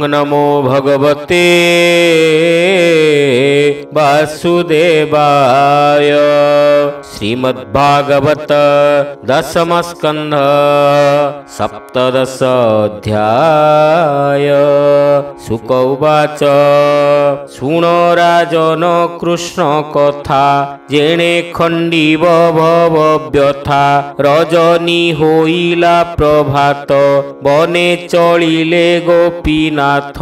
नमो भगवते वासुदेवाय। श्रीमद्भागवत दशम स्कंध सप्तदश अध्याय। शुक उवाच शृणो राजन कृष्ण कथा जेणे खंडीव भव व्यथा। रजनी होइला प्रभात बने चलिले गोपीनाथ।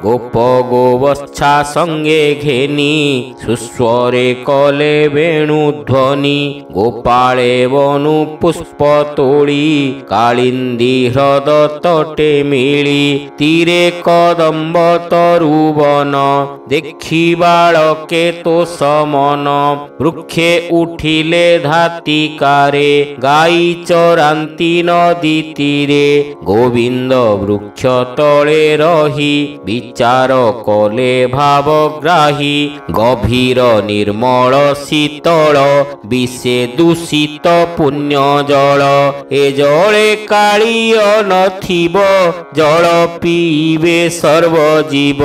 गोप गोवत्सा संगे घेनी सुस्वरे कले वेणुध्वनि। गोपाळे वनु पुष्प तोड़ी कालिंदी ह्रद तटे मिली। तीरे कदम्ब तरुवन देखी बालके तो समन। वृक्षे उठिले धातिकारे गाई चरांती नदी तीरे। गोविंद वृक्ष तले रही विचार कले भावग्राही। गभीर निर्मल शीतल विषे दूषित पुण्य जल। ए जले कालिय नथिब जल पीबे सर्वजीव।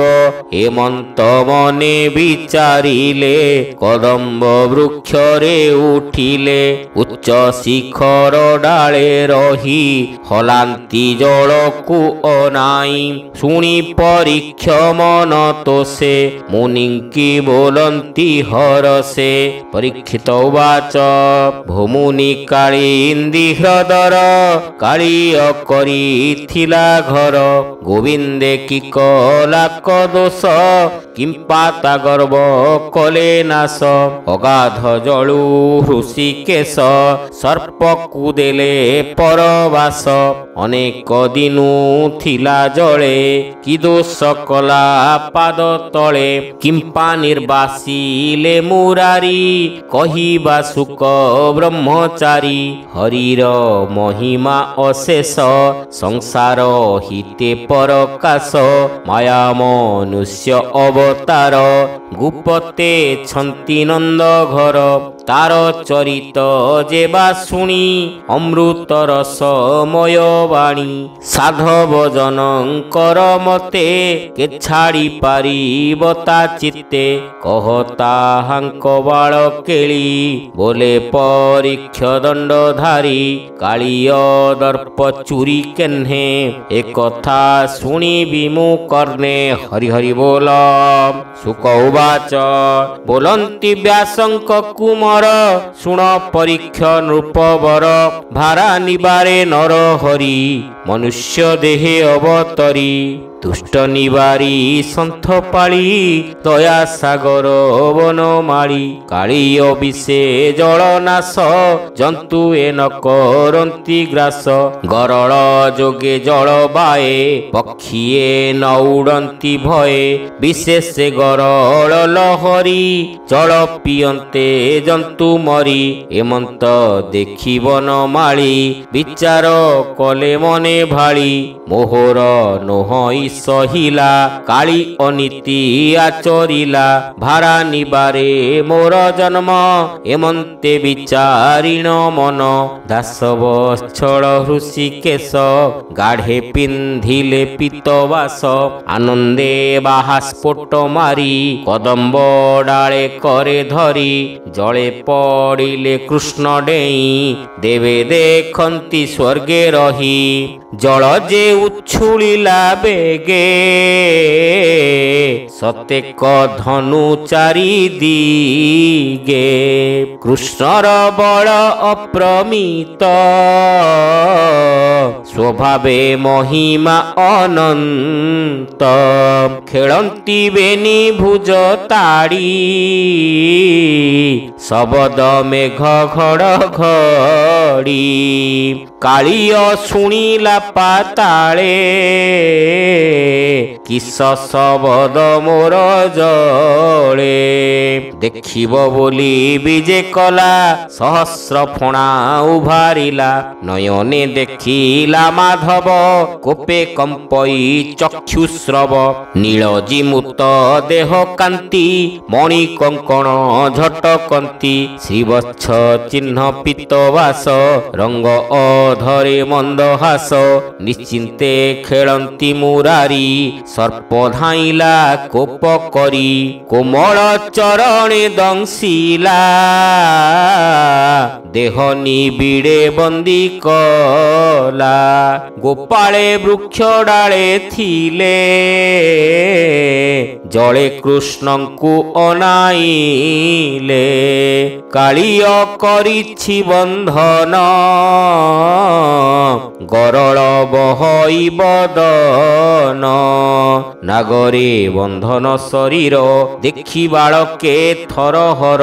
हेमंत मने विचारिले कदम्ब वृक्षरे उठिले। उच्च शिखर डाले रही हलांती जल को अनाई। शुणी परीक्ष मन तोषे मुनिंकी बोलंती हरसे। परीक्षित उवाच भूमुनि कालिंदी ह्रदर कालिय करिथिला घर। गोविंदे कि कला कदोष किंपाता गर्व कले नाश। अगाध जलु हृषिकेश सर्प कुदेले परवास। अनेक दिनु थिला जले कि दोष कला पाद तले। किंपा निर्वासिले मुरारी कहिबा सुक ब्रह्मचारी। हरिर महिमा अशेष संसार हिते परकाश। माया मनुष्य अवतार गुपते छंती नंद घर। तार चरित जेबा शुणी अमृत रसमय वाणी। साधव जनकर मते के छाड़ी पारिबता चित्ते। कहता हांक बाळ केली बोले परीक्ष दंडधारी। कालिय दर्प चुरी केन्हे एक कथा शुणी विमु कर्णे। हरि हरि बोल। शुक उवाच बोलंती व्यासंक कुमार शुण परीक्ष नृपवर। भारा निबारे नर हरि मनुष्य देहे अवतरी। दुष्ट निवारी सन्थ पाली दया सागर वनमाली। कालिय विषे जलनाश जंतु एन करंती ग्रास। गरल जोगे जल बाए पक्षीए न उड़ंती भये। विशेष गरल लहरी जल पियंते जंतु मरी। एमंत देखी वनमाली विचार कले मने भाली। मोहर नोहई सहिला काली अनीति आचरिला। भारा निबारे मोर जन्म एमंते विचारिण मन। दासवत्सल हृषिकेश गाढ़े पिंधिले पीतवास। आनंदे बाहास्फोट मारी कदम्ब डाले करे धरी। जले पड़िले कृष्ण डेई देवे देखंती स्वर्गे रही। जल जे उछुलिला बेगे सतेक धनु चारि दिगे। कृष्णर बल अप्रमित स्वभावे महिमा अनंत। खेलंती बेनी भुज ताड़ी शबद मेघ घड़घड़ी। कालिय शुणिला पाताले किस शबद मोर जले। देखिब बोली विजे कला सहस्र फणा उभारिला। नयने देखिला माधव कोपे कंपई चक्षुस्रव। नीलजी मुत देह कांति मणि कंकण झटकंती। श्रीवत्स चिन्ह पीतवास रंग अधरे मंदहास। निश्चिंते खेलंती मुरारी ସର୍ପ ଧାଇଁଲା କୋପ କରି କୋମଳ ଚରଣେ ଦଂଶିଲା ଦେହ ନିବିଡ଼େ ବନ୍ଦୀ କଲା। ଗୋପାଳେ ବୃକ୍ଷ ଡାଳେ ଥିଲେ ଜଳେ କୃଷ୍ଣଙ୍କୁ ଅନାଇଲେ କାଳିୟ କରିଛି ବନ୍ଧନ ଗରଳ ବହଇ ବଦନ ନାଗରେ ବନ୍ଧନ ଶରୀର ଦେଖି ବାଳକେ ଥରହର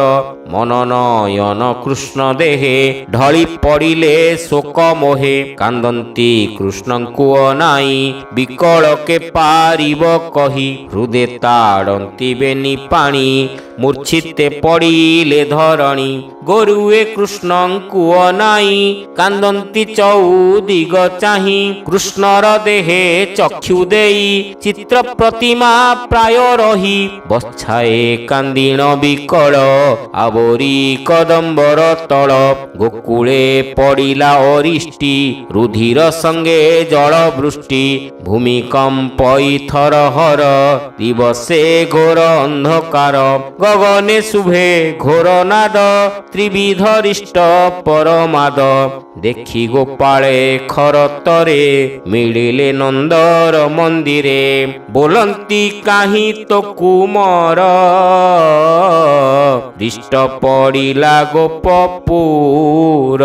ମନ ନୟନ କୃଷ୍ଣ ଦେହେ ଢଳି ପଡ଼ିଲେ ଶୋକ ମୋହେ କାନ୍ଦନ୍ତି କୃଷ୍ଣଙ୍କୁ ଅନାଇ ବିକଳକେ ପାରିବ କହି ହୃଦେ ତାଡ଼ନ୍ତି ବେନି ପାଣି ମୂର୍ଚ୍ଛିତେ ପଡ଼ିଲେ ଧରଣୀ ଗୋରୁଏ କୃଷ୍ଣଙ୍କୁ ଅନାଇ କାନ୍ଦନ୍ତି ଚଉଦିଗ ଚାହିଁ କୃଷ୍ଣର ଦେହେ ଚକ୍ଷୁ ଦେଇ ଚିତ୍ର ପ୍ରତିମା ପ୍ରାୟ ରହି ବଛାଏ କାନ୍ଦିଣ ବିକଳ ଆବରି କଦମ୍ବର ତଳ ଗୋକୁଳେ ପଡ଼ିଲା ଅରିଷ୍ଟି ରୁଧିର ସଙ୍ଗେ ଜଳ ବୃଷ୍ଟି ଭୂମିକମ୍ପଇ ଥରହର ଦିବସେ ଘୋର ଅନ୍ଧକାର ଗଗନେ ଶୁଭେ ଘୋର ନାଦ ତ୍ରିବିଧରିଷ୍ଟ ପରମାଦ ଦେଖି ଗୋପାଳେ ଖରତରେ ମିଳିଲେ ନନ୍ଦର ମନ୍ଦିରେ ବୋଲନ୍ତି କାହିଁ ତ କୁମର ଦିଷ୍ଟ ପଡ଼ିଲା ଗୋପପୁର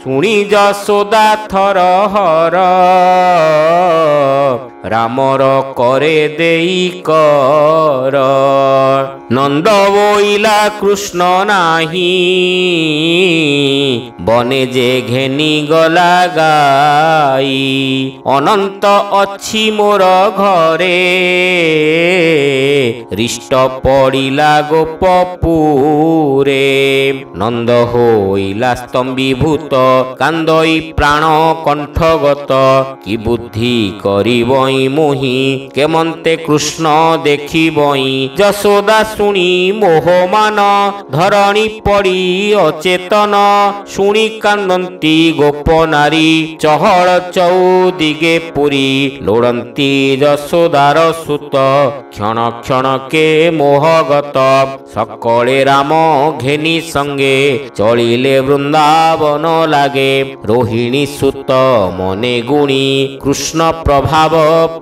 ଶୁଣି ଯଶୋଦା ଥରହର ରାମର କରେ ଦେଇ କର ନନ୍ଦ ବୋଇଲା କୃଷ୍ଣ ନାହିଁ ବନେ ଯେ ଘେନି ଗଲା ଗାଇ ଅନନ୍ତ ଅଛି ମୋର ଘରେ ରିଷ୍ଟ ପଡ଼ିଲା ଗୋପପୁରେ ନନ୍ଦ ହୋଇଲା ସ୍ତମ୍ଭୀଭୂତ କାନ୍ଦଇ ପ୍ରାଣ କଣ୍ଠଗତ କି ବୁଦ୍ଧି କରିବଇ ମୋହି କେମନ୍ତେ କୃଷ୍ଣ ଦେଖିବଇ ଯଶୋଦା ଶୁଣି ମୋହମାନ ଧରଣୀ ପଡ଼ି ଅଚେତନ ଶୁଣି କାନ୍ଦନ୍ତି ଗୋପ ନାରୀ ଚହଳ ଚଉଦିଗେ ପୁରୀ ଲୋଡ଼ନ୍ତି ଯଶୋଦାର ସୁତ କ୍ଷଣ କ୍ଷଣକେ ମୋହଗତ ସକଳେ ରାମ ଘେନି ସଙ୍ଗେ ଚଳିଲେ ବୃନ୍ଦାବନ ଲାଗେ ରୋହିଣୀ ସୁତ ମନେ ଗୁଣି କୃଷ୍ଣ ପ୍ରଭାବ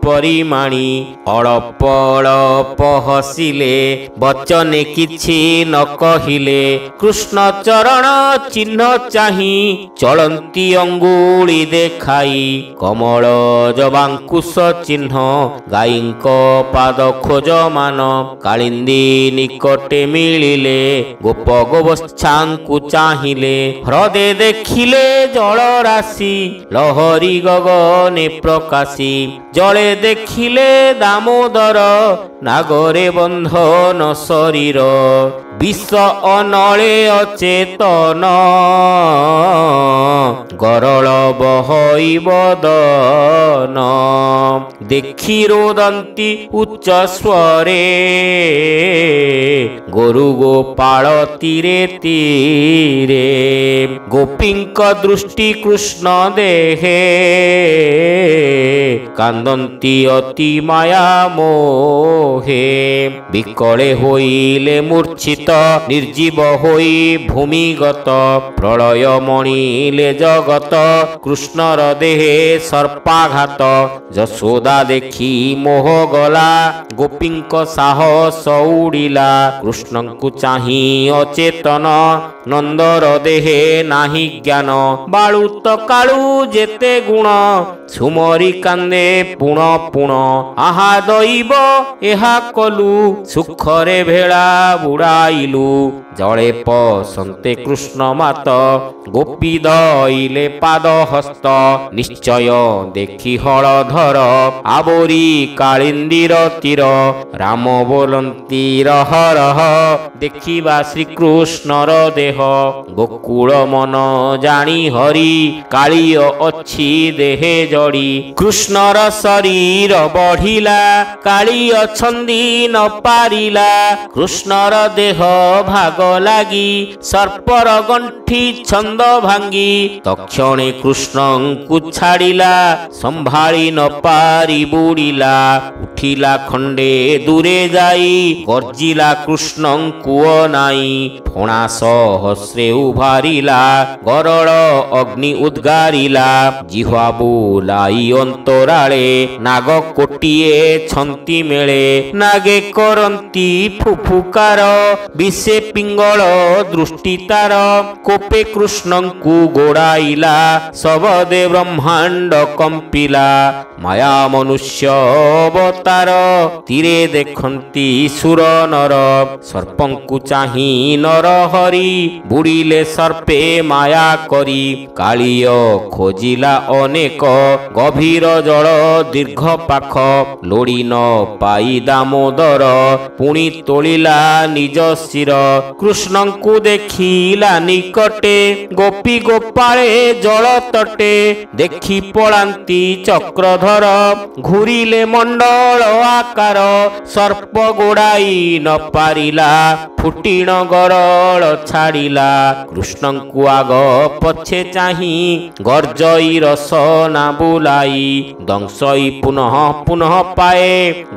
ପରିମାଣି ଅଳପ ଅଳପ ହସିଲେ ବଚନେ କିଛି ନ କହିଲେ କୃଷ୍ଣ ଚରଣ ଚିହ୍ନ ଚାହିଁ ଚଳନ୍ତି ଅଙ୍ଗୁଳି ଦେଖାଇ କମଳ ଜବାଙ୍କୁଶ ଚିହ୍ନ ଗାଈଙ୍କ ପାଦ ଖୋଜମାନ କାଳିନ୍ଦୀ ନିକଟେ ମିଳିଲେ ଗୋପ ଗୋବତ୍ସାଙ୍କୁ ଚାହିଁଲେ ହ୍ରଦେ ଦେଖିଲେ ଜଳ ରାଶି ଲହରୀ ଗଗନେ ପ୍ରକାଶୀ ଜଳେ ଦେଖିଲେ ଦାମୋଦର ନାଗରେ ବନ୍ଧନ ଶରୀର ବିଷ ଅନଳେ ଅଚେତନ ଗରଳ ବହଇ ବଦନ ଦେଖି ରୋଦନ୍ତି ଉଚ୍ଚ ସ୍ୱରେ ଗୋରୁ ଗୋପାଳ ତୀରେ ତୀରେ ଗୋପୀଙ୍କ ଦୃଷ୍ଟି କୃଷ୍ଣ ଦେହେ କାନ୍ଦନ୍ତି ଅତି ମାୟା ମୋହେ ବିକଳେ ହୋଇଲେ ମୂର୍ଚ୍ଛିତ ନିର୍ଜୀବ ହୋଇ ଭୂମିଗତ ପ୍ରଳୟ ମଣିଲେ ଜଗତ କୃଷ୍ଣର ଦେହେ ସର୍ପାଘାତ ଯଶୋଦା ଦେଖି ମୋହ ଗଲା ଗୋପୀଙ୍କ ସାହସ ଉଡ଼ିଲା କୃଷ୍ଣଙ୍କୁ ଚାହିଁ ଅଚେତନ ନନ୍ଦର ଦେହେ ନାହିଁ ଜ୍ଞାନ ବାଳୁତ କାଳୁ ଯେତେ ଗୁଣ ସୁମରି କାନ୍ଦେ ପୁଣ ପୁଣ ଆହା ଦଇବ ଏହା କଲୁ ସୁଖରେ ଭେଳା ବୁଡ଼ାଇଲୁ ଜଳେ ପସନ୍ତେ କୃଷ୍ଣ ମାତ ଗୋପୀ ଦଇଲେ ପାଦ ହସ୍ତ ନିଶ୍ଚୟ ଦେଖି ହଳଧର ଆବୋରି କାଳିନ୍ଦୀର ତୀର ରାମ ବୋଲନ୍ତି ରହ ରହ ଦେଖିବା ଶ୍ରୀକୃଷ୍ଣର ଦେହ ଗୋକୁଳ ମନ ଜାଣି ହରି କାଳିୟ ଅଛି ଦେହେ ଜଡ଼ି କୃଷ୍ଣର ଶରୀର ବଢ଼ିଲା କାଳି ଅଛନ୍ତି ନ ପାରିଲା କୃଷ୍ଣର ଦେହ ଭାଗ ଲାଗି ସର୍ପର ଗଣ୍ଠି ଛନ୍ଦ ଭାଙ୍ଗି ତକ୍ଷଣେ କୃଷ୍ଣଙ୍କୁ ଛାଡ଼ିଲା ସମ୍ଭାଳି ନ ପାରି ବୁଡ଼ିଲା ଉଠିଲା ଖଣ୍ଡେ ଦୂରେ ଯାଇ ଗର୍ଜିଲା କୃଷ୍ଣଙ୍କୁ ଅନାଇ ଫଣା ସହସ୍ରେ ଉଭାରିଲା ଗରଳ ଅଗ୍ନି ଉଦ୍ଗାରିଲା ଜିହ୍ୱା ବୁଲାଇ ଅନ୍ତରାଳେ ନାଗ କୋଟିଏ ଛନ୍ତି ମେଳେ ନାଗେ କରନ୍ତି ଫୁଫୁକାର ବିଷେ ପିଙ୍ଗଳ ଦୃଷ୍ଟି ତାର କୋପେ କୃଷ୍ଣଙ୍କୁ ଗୋଡ଼ାଇଲା ସବଦେ ବ୍ରହ୍ମାଣ୍ଡ କମ୍ପିଲା ମାୟା ମନୁଷ୍ୟ ଅବତାର ତୀରେ ଦେଖନ୍ତି ସୁର ନର ସର୍ପଙ୍କୁ ଚାହିଁ ନର ହରି ବୁଡ଼ିଲେ ସର୍ପେ ମାୟା କରି କାଳିୟ ଖୋଜିଲା ଅନେକ ଗଭୀର ଜଳ ଦୀର୍ଘ ପାଖ ଲୋଡ଼ି ନ ପାଇ ଦାମୋଦର ପୁଣି ତୋଳିଲା ନିଜ ଶିର କୃଷ୍ଣଙ୍କୁ ଦେଖିଲା ନିକଟେ ଗୋପୀ ଗୋପାଳେ ଜଳ ତଟେ ଦେଖି ପଳାନ୍ତି ଚକ୍ରଧର ଘୂରିଲେ ମଣ୍ଡଳ ଆକାର ସର୍ପ ଗୋଡ଼ାଇ ନ ପାରିଲା ଫୁଟିଣ ଗରଳ ଛାଡ଼ିଲା କୃଷ୍ଣଙ୍କୁ ଆଗ ପଛେ ଚାହିଁ ଗର୍ଜଇ ରସନା ବୁଲାଇ ଦଂଶଇ ପୁନଃ ପୁନଃ ପାଏ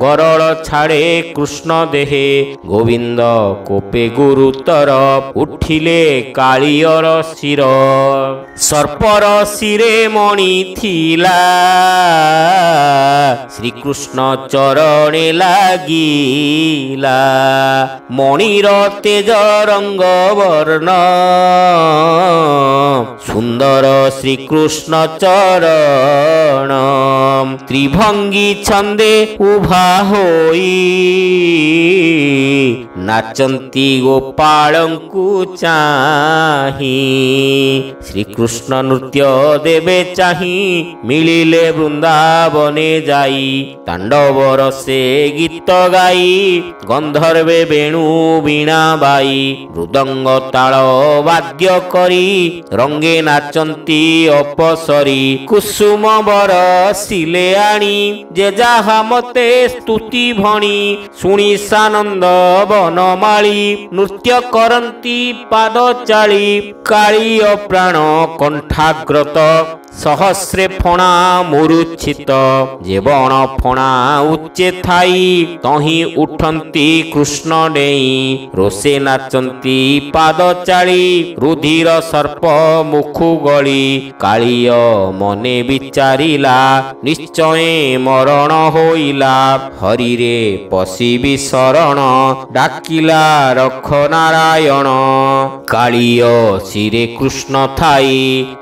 ଗରଳ ଛାଡ଼େ କୃଷ୍ଣ ଦେହେ ଗୋବିନ୍ଦ କୋପେ ଗୁରୁତର ଉଠିଲେ କାଳିୟର ଶିର ସର୍ପର ଶିରେ ମଣି ଥିଲା ଶ୍ରୀକୃଷ୍ଣ ଚରଣେ ଲାଗିଲା ମଣିର ତେଜ ରଙ୍ଗ ବର୍ଣ୍ଣ ସୁନ୍ଦର ଶ୍ରୀକୃଷ୍ଣ ଚରଣ ତ୍ରିଭଙ୍ଗୀ ଛନ୍ଦେ ଉଭା ହୋଇ ନାଚନ୍ତି ଗୋପାଳଙ୍କୁ ଚାହିଁ ଶ୍ରୀକୃଷ୍ଣ ନୃତ୍ୟ ଦେବେ ଚାହିଁ ମିଳିଲେ ବୃନ୍ଦାବନେ ଯାଇ ତାଣ୍ଡବର ସେ ଗୀତ ଗାଇ ଗନ୍ଧର୍ବେ ବେଣୁ ବୀଣା ବାଇ ମୃଦଙ୍ଗ ତାଳ ବାଦ୍ୟ କରି ରଙ୍ଗେ ନାଚନ୍ତି ଅପସରି କୁସୁମ ବର ଶିଲେ ଆଣି ଯେ ଯାହା ମତେ ସ୍ତୁତି ଭଣି ଶୁଣି ସାନନ୍ଦ ବନମାଳି ନୃତ୍ୟ କରନ୍ତି ପାଦ ଚାଳି କାଳିୟ ପ୍ରାଣ କଣ୍ଠାଗ୍ରତ ସହସ୍ରେ ଫଣା ମୁରୁଚ୍ଛିତ ଜୀବନ ଫଣା ଉଚ୍ଚେ ଥାଇ ତହିଁ ଉଠନ୍ତି କୃଷ୍ଣ ଡେଇଁ ରୋଷେ ନାଚନ୍ତି ପାଦ ଚାଳି ରୁଧିର ସର୍ପ ମୁଖୁ ଗଳି କାଳିୟ ମନେ ବିଚାରିଲା ନିଶ୍ଚୟ ମରଣ ହୋଇଲା ହରିରେ ପଶିବି ଶରଣ ଡାକିଲା ରଖ ନାରାୟଣ କାଳିୟ ଶିରେ କୃଷ୍ଣ ଥାଇ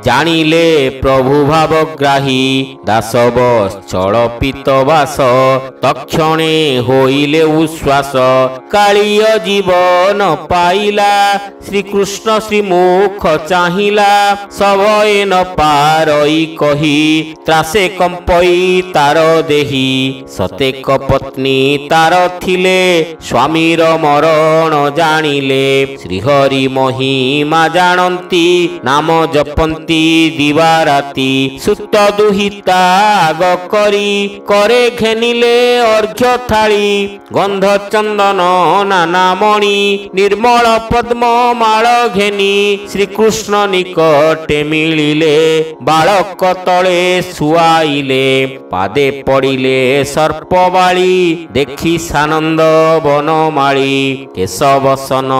ଜାଣିଲେ ପ୍ରଭୁ ଭାବଗ୍ରାହୀ ଦାସବ ଚଳ ପିତବାସ ତକ୍ଷଣେ ହୋଇଲେ ଉଶ୍ୱାସ କାଳିୟ ଜୀବନ ପାଇଲା ଶ୍ରୀକୃଷ୍ଣ ଶ୍ରୀମୁଖ ଚାହିଁଲା ସଭଏ ନ ପାରଇ କହି ତ୍ରାସେ କମ୍ପଇ ତାର ଦେହି ସତେକ ପତ୍ନୀ ତାର ଥିଲେ ସ୍ୱାମୀର ମରଣ ଜାଣିଲେ ଶ୍ରୀହରି ମହିମା ଜାଣନ୍ତି ନାମ ଜପନ୍ତି ଦିବାରାତି ସୁତ ଦୁହିତା ଆଗ କରି करे घेनिले अर्घ्य थाली गंध चंदन नाना मणि निर्मल पद्म माल घेनी श्रीकृष्ण निकटे मिलिले बालक तले सुआइले पादे पड़िले सर्पबाली देखी सानंद बनमाली केशवसन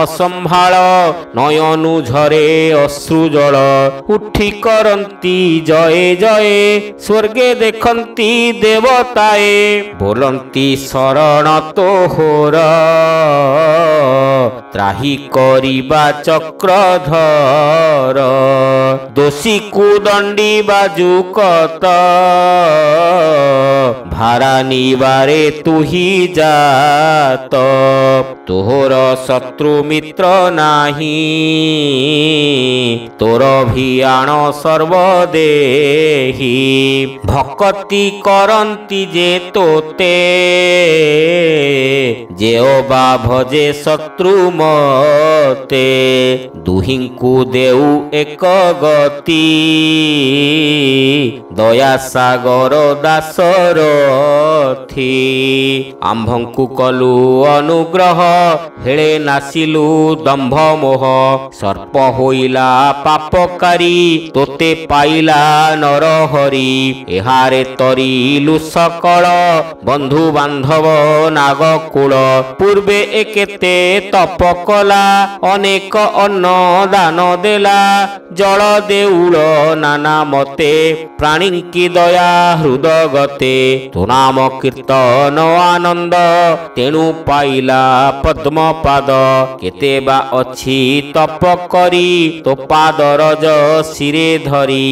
असंभाल नयनु झरे अश्रुजल उठी करंती जय जय स्वर्गे देखंती देवताए बोलंती शरण तोहर त्राही करिबा चक्रधर दोषी कुदंडी बाजू कत भारा निवारे तुही जात तोहर शत्रु मित्र नाही तोर भियाण सर्व ଦେହି ଭକତି କରନ୍ତି ଯେ ତୋତେ ଯେଓ ବା ଭଜେ ଶତ୍ରୁ ମତେ ଦୁହିଁଙ୍କୁ ଦେଉ ଏକ ଗତି ଦୟା ସାଗର ଦାସରଥି ଆମ୍ଭଙ୍କୁ କଲୁ ଅନୁଗ୍ରହ ହେଳେ ନାସିଲୁ ଦମ୍ଭ ମୋହ ସର୍ପ ହୋଇଲା ପାପକାରୀ ତୋତେ ପାଇଲା ନରହରି ଏହାରେ ତରିଲୁ ସକଳ ବନ୍ଧୁ ବାନ୍ଧବ ନାଗକୁଳ ପୂର୍ବେ ଏ କେତେ ତପ କଲା ଅନେକ ଅନ୍ନ ଦାନ ଦେଲା ଜଳ ଦେଉଳ ନାନା ମତେ ପ୍ରାଣୀଙ୍କି ଦୟା ହୃଦଗତେ ତୋ ନାମ କୀର୍ତ୍ତନ ଆନନ୍ଦ ତେଣୁ ପାଇଲା ପଦ୍ମପାଦ କେତେ ବା ଅଛି ତପ କରି ତୋ ପାଦ ରଜ ଶିରେ ଧରି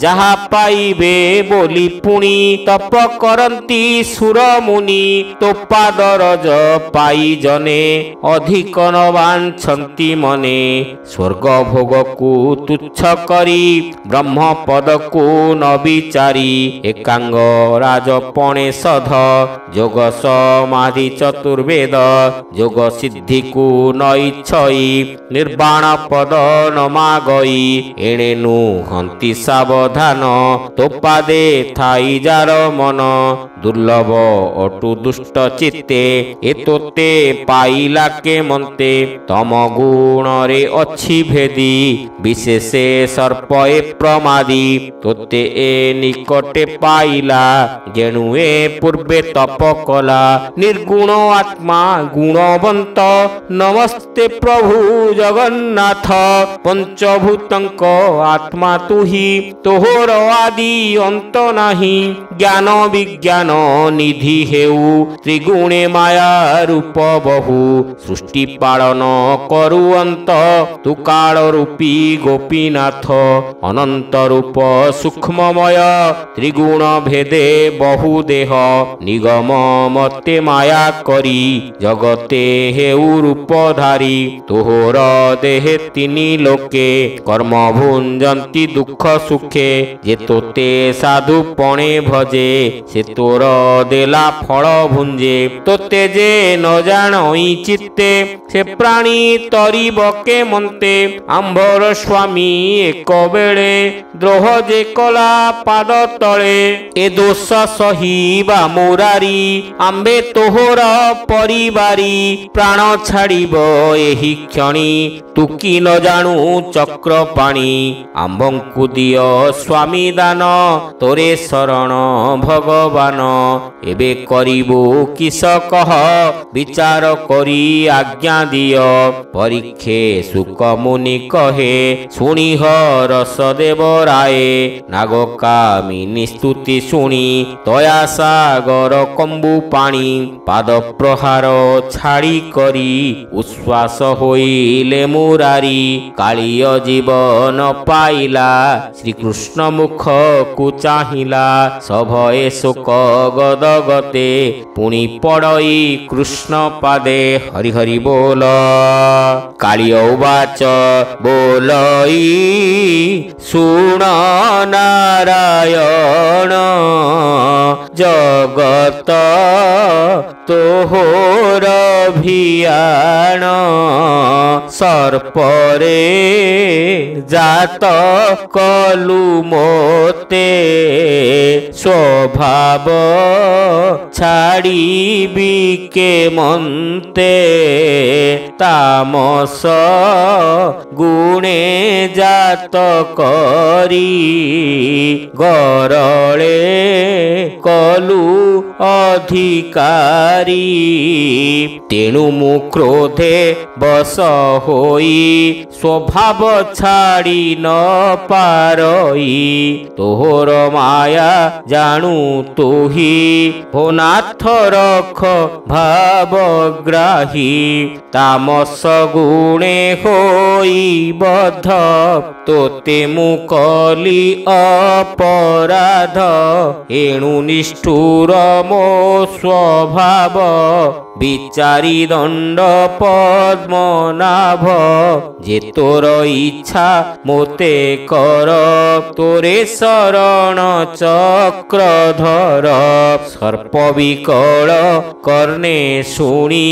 ଯାହା ପାଇବେ ବୋଲି ପୁଣି ତପ କରନ୍ତି ସୁର ମୁନି ତୋ ପାଦ ରଜ ପାଇ ଜନେ ଅଧିକ ନ ବାଞ୍ଛନ୍ତି ମନେ ସ୍ୱର୍ଗ ଭୋଗକୁ ତୁଚ୍ଛ କରି ବ୍ରହ୍ମ ପଦକୁ ନ ବିଚାରି ଏକାଙ୍ଗ ରାଜପଣେ ସଧ ଯୋଗ ସମାଧି ଚତୁର୍ବେଦ ଯୋଗ ସିଦ୍ଧିକୁ ନଇଛଇ ନିର୍ବାଣ ପଦ ନମାଗଇ ଏଣେ ନୁହନ୍ତି ସାବଧାନ ତୋ ପାଦେ ଥାଇ ଯାର ମନ ଦୁର୍ଲଭ ଅଟୁ ଦୁଷ୍ଟ ଚିତ୍ତେ ଏ ତୋତେ ପାଇଲା କେ ମନ୍ତେ ତମ ଗୁଣରେ ଅଛି ଭେଦି ବିଶେଷେ ସର୍ପ ଏ ପ୍ରମାଦି ତୋତେ ଏ ନିକଟେ ପାଇଲା ଯେଣୁ ଏ ପୂର୍ବେ ତପ କଲା ନିର୍ଗୁଣ ଆତ୍ମା ଗୁଣବନ୍ତ ନମସ୍ତେ ପ୍ରଭୁ ଜଗନ୍ନାଥ ପଞ୍ଚଭୂତଙ୍କ ଆତ୍ମା ତୁହି ତୋହର ଆଦି ଅନ୍ତ ନାହିଁ ଜ୍ଞାନ ବିଜ୍ଞାନ ନିଧି ହେଉ ତ୍ରିଗୁଣେ ମାୟା ରୂପ ବହୁ ସୃଷ୍ଟି ପାଳନ କରୁଅନ୍ତ ତୁ କାଳ ରୂପୀ ଗୋପୀନାଥ ଅନନ୍ତ ରୂପ ସୂକ୍ଷ୍ମମୟ ତ୍ରିଗୁଣ ଭେଦେ ବହୁ ଦେହ ନିଗମ ମତେ ମାୟା କରି ଜଗତେ ହେଉ ରୂପଧାରୀ ତୋହର ଦେହେ ତିନି ଲୋକେ କର୍ମ ଭୁଞ୍ଜନ୍ତି ଦୁଃଖ ସୁଖେ ଯେ ତୋତେ ସାଧୁ ପଣେ ଭଜେ ସେ ତୋର ଦେଲା ଫଳ ଭୁଞ୍ଜେ ତୋତେ ଯେ ନ ଜାଣଇ ଚିତ୍ତେ ସେ ପ୍ରାଣୀ ତରିବ କେ ମନ୍ତେ ଆମ୍ଭର ସ୍ୱାମୀ ଏକ ବେଳେ ଦ୍ରୋହ ଯେ କଲା ପାଦ ତଳେ ଏ ଦୋଷ ସହିବା ମୁରାରୀ ଆମ୍ଭେ ତୋହର ପରିବାରୀ ପ୍ରାଣ ଛାଡ଼ିବ ଏହି କ୍ଷଣି ତୁ କି ନ ଜାଣୁ ଚକ୍ର ପାଣି ଆମ୍ଭଙ୍କୁ ଦିଅ ସ୍ୱାମୀ ଦାନ ତୋରେ ଶରଣ ଭଗବାନ ଏବେ କରିବୁ କିସ କହ ବିଚାର କରି ଆଜ୍ଞା ଦିଅ ପରୀକ୍ଷେ ସୁକ ମୁନି କହେ ଶୁଣିହ ରସଦେବ ରାଏ ନାଗକାମିନୀ ସ୍ତୁତି ଶୁଣି ଦୟା ସାଗର କମ୍ବୁ ପାଣି ପାଦ ପ୍ରହାର ଛାଡ଼ି କରି ଉଶ୍ୱାସ ହୋଇଲେ ମୁରାରୀ କାଳିୟ ଜୀବନ ପାଇଲା ଶ୍ରୀକୃଷ୍ଣ ମୁଖକୁ ଚାହିଁଲା ସଭଏ ଶୋକ ଗଦଗତେ ପୁଣି ପଡ଼ଇ କୃଷ୍ଣ ପାଦେ ହରି ହରି ବୋଲ କାଳିୟ ଉବାଚ ବୋଲଇ ଶୁଣ ନାରାୟଣ ଜଗତ ତୋହର ଭିଆଣ ସର୍ପରେ ଜାତ କଲୁ ମୋତେ ସ୍ୱଭାବ ଛାଡ଼ିବି କେ ମନ୍ତେ ତାମସ ଗୁଣେ ଜାତ କରି ଗରଳେ କଲୁ ଅଧିକାରୀ ତେଣୁ ମୁଁ କ୍ରୋଧେ ବଶ ହୋଇ ସ୍ୱଭାବ ଛାଡ଼ି ନ ପାରଇ ତୋହର ମାୟା ଜାଣୁ ତୁହି ହୋ ନାଥ ରଖ ଭାବଗ୍ରାହୀ ତାମସ ଗୁଣେ ହୋଇ ବଦ୍ଧ ତୋତେ ମୁଁ କଲି ଅପରାଧ ଏଣୁ ନିଷ୍ଠୁର ମୋ ସ୍ୱଭାବ ବିଚାରି ଦଣ୍ଡ ପଦ୍ମନାଭ ଯେ ତୋର ଇଚ୍ଛା ମୋତେ କର ତୋରେ ଶରଣ ଚକ୍ରଧର ସର୍ପ ବିକଳ କର୍ଣ୍ଣେ ଶୁଣି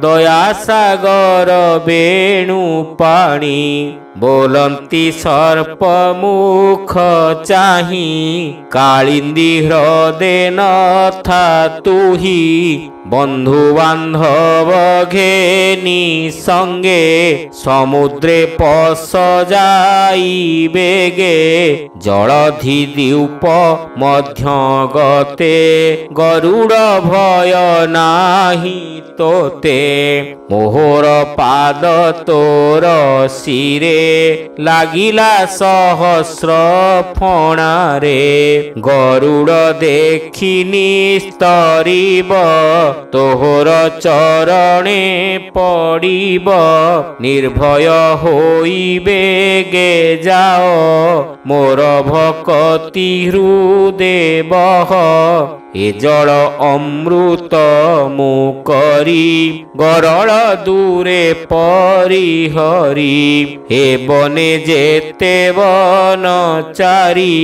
ଦୟା ସାଗର ବେଣୁ ପାଣି ବୋଲନ୍ତି ସର୍ପ ମୁଖ ଚାହିଁ କାଳିନ୍ଦୀ ହ୍ରଦେ ନଥା ତୁହି ବନ୍ଧୁ ବାନ୍ଧବ ଘେନି ସଙ୍ଗେ ସମୁଦ୍ରେ ପଶ ଯାଇ ବେগে ଜଳଧି ଦ୍ୱୀପ ମଧ୍ୟ ଗତେ ଗରୁଡ଼ ଭୟ ନାହିଁ ତୋତେ ମୋହର ପାଦ ତୋର ଶିରେ ଲାଗିଲା ସହସ୍ର ଫଣାରେ ଗରୁଡ଼ ଦେଖି ନିସ୍ତରିବ ତୋହର ଚରଣେ ପଡ଼ିବ ନିର୍ଭୟ ହୋଇ ବେଗେ ଯାଅ ମୋର ଭକତି ହୃଦେ ବହ ଏ ଜଳ ଅମୃତ ମୁଁ କରି ଗରଳ ଦୂରେ ପରିହରି ଏ ବନେ ଯେତେ ବନଚାରୀ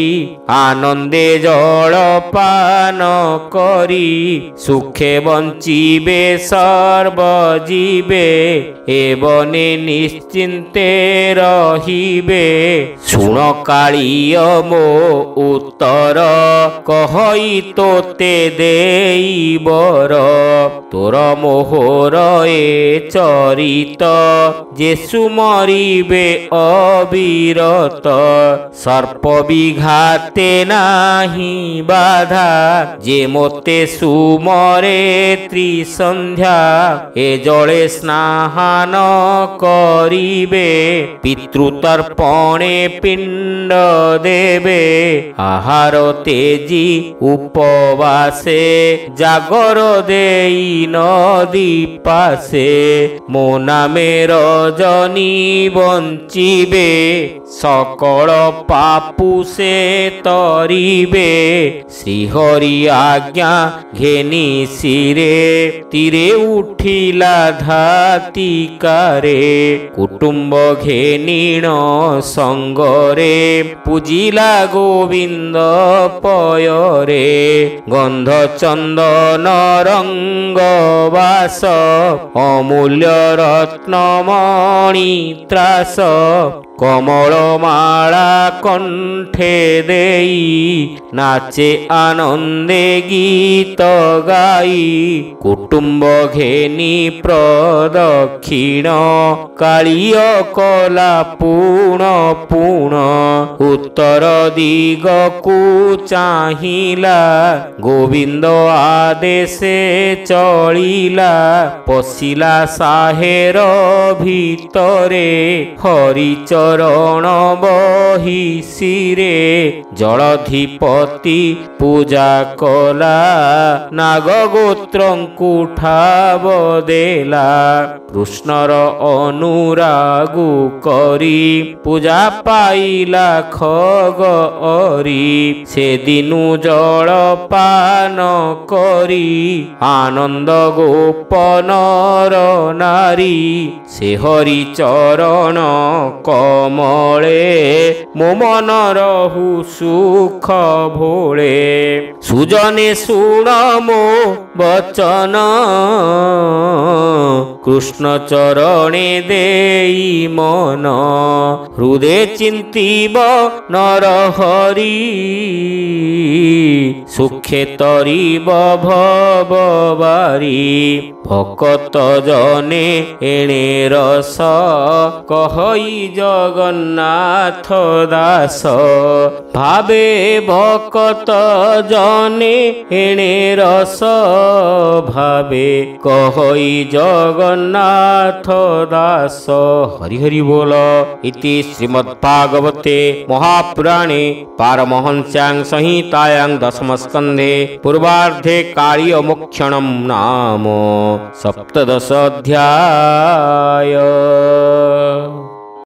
ଆନନ୍ଦେ ଜଳ ପାନ କରି ସୁଖେ ବଞ୍ଚିବେ ସର୍ବଜୀବେ ଏ ବନେ ନିଶ୍ଚିନ୍ତେ ରହିବେ ଶୁଣ କାଳିୟ ମୋ ଉତ୍ତର କହଇ ତୋତେ ଦେଇବର ତୋର ମୋହର ଏ ଚରିତ ଯେସୁ ମରିବେ ଅବିରତ ସର୍ପ ବିଘାତେ ନାହିଁ ବାଧା ଯେ ମୋତେ ସୁମରେ ତ୍ରିସନ୍ଧ୍ୟା ଏ ଜଳେ ସ୍ନାହାନ କରିବେ ପିତୃତର୍ପଣେ ପିଣ୍ଡ ଦେବେ ଆହାର ତେଜି ଉପବାସେ ଜାଗର ଦେଇ ନଦୀ ପାଶେ ମୋ ନାମେ ରଜନୀ ବଞ୍ଚିବେ ସକଳ ପାପୁ ସେ ତରିବେ ଶ୍ରୀହରି ଆଜ୍ଞା ଘେନି ଶିରେ ତୀରେ ଉଠିଲା ଧାତିକାରେ କୁଟୁମ୍ବ ଘେନିଣ ସଙ୍ଗରେ ପୂଜିଲା ଗୋବିନ୍ଦ ପୟରେ ଗନ୍ଧ ଚନ୍ଦନ ରଙ୍ଗ ବାସ ଅମୂଲ୍ୟ ରତ୍ନମଣି ତ୍ରାସ କମଳ ମାଳା କଣ୍ଠେ ଦେଇ ନାଚେ ଆନନ୍ଦେ ଗୀତ ଗାଇ କୁଟୁମ୍ବ ଘେନି ପ୍ରଦକ୍ଷିଣ କାଳିୟ କଲା ପୁଣ ପୁଣ ଉତ୍ତର ଦିଗକୁ ଚାହିଁଲା ଗୋବିନ୍ଦ ଆଦେଶେ ଚଳିଲା ପଶିଲା ସାହେର ଭିତରେ ହରିଚରଣ ବହି ଶିରେ ଜଳଧିପତି ପୂଜା କଲା ନାଗଗୋତ୍ରଙ୍କୁ ଠାବ ଦେଲା କୃଷ୍ଣର ଅନୁରାଗୁ କରି ପୂଜା ପାଇଲା ଖଗ ଅରି ସେଦିନୁ ଜଳପାନ କରି ଆନନ୍ଦ ଗୋପନର ନାରୀ ସେ ହରିଚରଣ କମଳେ ମୋ ମନ ରହୁ ସୁଖ ଭୋଳେ ସୁଜନେ ଶୁଣ ମୋ ବଚନ କୃଷ୍ଣ ଚରଣେ ଦେଇ ମନ ହୃଦେ ଚିନ୍ତିବ ନର ହରି ସୁଖେ ତରିବ ଭବବାରୀ ଭକତ ଜନେ ଏଣେ ରସ କହଇ ଜଗନ୍ନାଥ ଦାସ ଭାବେ ଭକତ ଜନେ ଏଣେ ରସ भावे कहई जगन्नाथ दास। हरि हरि बोल। इति श्रीमद्भागवते महापुराणे पारमहंस्यां संहितायां दशमस्कन्धे पूर्वार्धे कालीयमोक्षणं नाम 17 अध्याय।